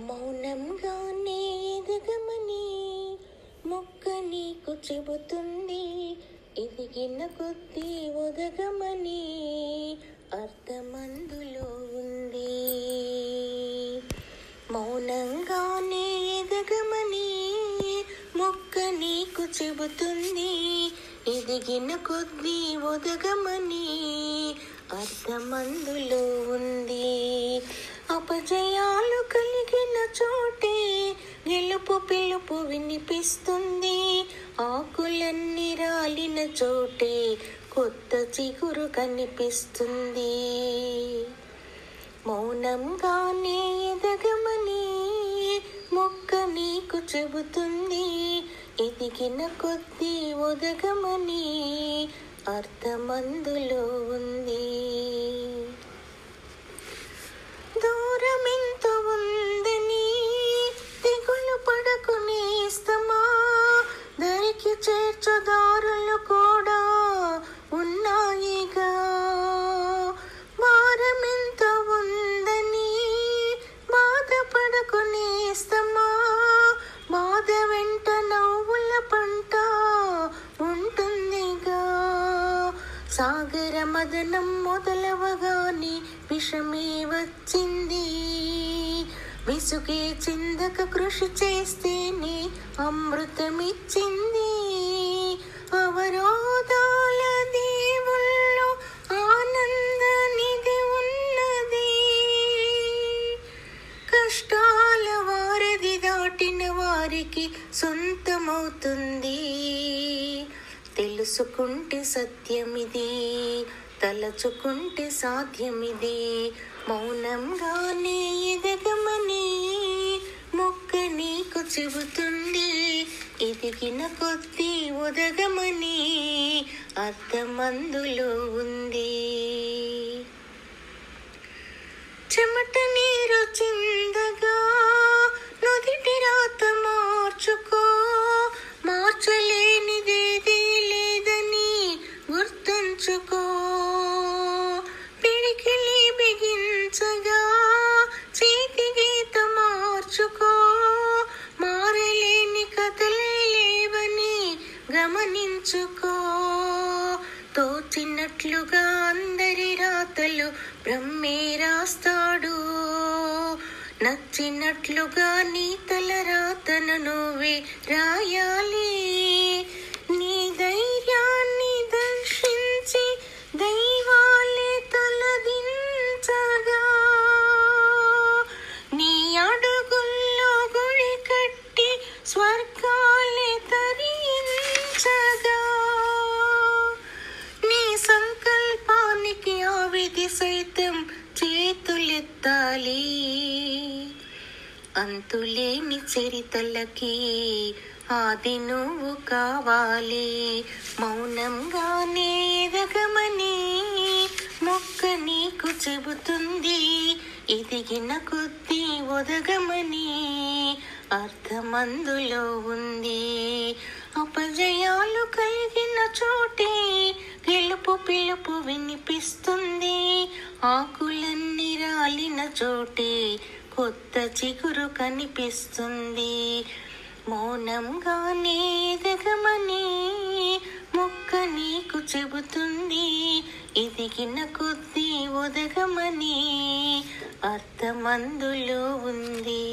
మౌనంగానే ఎదగమని మొక్క నీకు చెబుతుంది, ఎదిగిన కొద్దీ ఒదగమని అర్థమందులో ఉంది. మౌనంగానే ఎదగమని మొక్క నీకు చెబుతుంది, ఎదిగిన కొద్దీ ఒదగమని అర్థమందులో ఉంది. అపజయాలు కలిగిన చోటే గెలుపు పిలుపు వినిపిస్తుంది, ఆకులన్నీ రాలిన చోటే కొత్త చిగురు కనిపిస్తుంది. మౌనంగానే ఎదగమని మొక్క నీకు చెబుతుంది, ఎదిగిన కొద్దీ ఒదగమని అర్థమందులో ఉంది. దూరమెంత ఉందని దిగులు పడకు నేస్తమా, దరికి చేర్చదారులు కూడా ఉన్నాయిగా. భారమెంత ఉందని బాధపడకు నేస్తమా, బాధ వెంట నవ్వుల పంట ఉంటుందిగా. సాగర మదనం మొదలవగానే విషమే వచ్చింది, విసుగే చిందక కృషి చేస్తేనే అమృతమిచ్చింది. అవరోధాల దేవుల్లో ఆనంద నిధి ఉన్నది, కష్టాల వారధి దాటిన వారికి సొంతమవుతుంది. తెలుసుకుంటే సత్యమిది, తలచుకుంటే సాధ్యమిది. మౌనంగానే ఎదగమని మొక్క నీకు చెబుతుంది, ఎదిగిన కొద్దీ ఒదగమని అర్థమందులో ఉంది. చెమట నీరు చిందగా నుదిటి రాత మార్చుకో, మార్చలేనిదేదీ లేదని గుర్తుంచుకో. పిడికిలి బిగించగా చేతి గీత మార్చుకో, మారలేని కథలే లేవని గమనించుకో. తోచినట్లుగా అందరి రాతలు బ్రహ్మే రాస్తాడు, నచ్చినట్లుగా నీ తల రాతను నువ్వే రాయాలి. నీ ధైర్యాన్ని దర్శించి దైవాలే తలదించగా, నీ అడుగుల్లో గుడి కట్టి స్వర్గాలే తరించగా, నీ సంకల్పానికి ఆ విధి సైతం చేతులెత్తాలి. అంతులేని చరితలకి ఆది నువ్వు కావాలి. మౌనంగానే ఎదగమని మొక్క నీకు చెబుతుంది, ఎదిగిన కొద్దీ ఒదగమని అర్థమందులో ఉంది. అపజయాలు కలిగిన చోటే గెలుపు పిలుపు వినిపిస్తుంది, ఆకులన్నీ రాలిన చోటే కొత్త చిగురు కనిపిస్తుంది. మౌనంగానే ఎదగమని మొక్క నీకు చెబుతుంది, ఎదిగిన కొద్దీ ఒదగమని అర్థమందులో ఉంది.